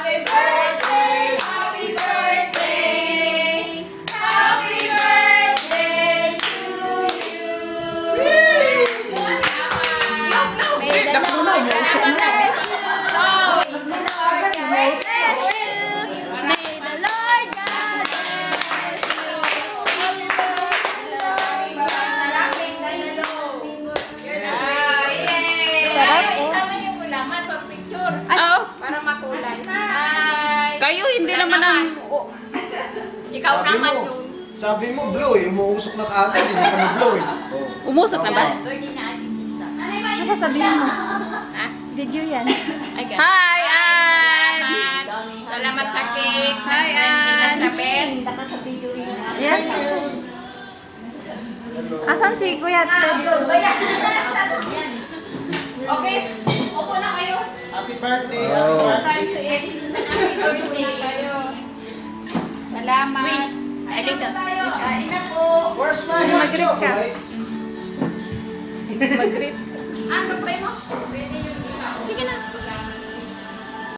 Happy birthday, happy birthday, happy birthday to you. May the Lord bless you. May the Lord God bless you. Sarap po. Isama yung ulaman pag picture. Oh, Para makulay. Ay. kayo hindi naman ang... Ikaw Sabi naman mo, yung... sabi mo blow eh, umuusok na kaagad, hindi ka na-blow eh. Oh. Umusok na ba? Birthday na Ate Susan. Ano sasabihin mo? Ha? Video yan. Ay, ganun. Hi, Ann! Salamat. Salamat sa cake. Hi, Ann! Sa pen. Yes. Asan si Kuya Ted? Okay, upo na kayo. Happy birthday! Oh. Time to eat. Salamat. Ay, dito. Where's my Mag-grip ka. Right? Ano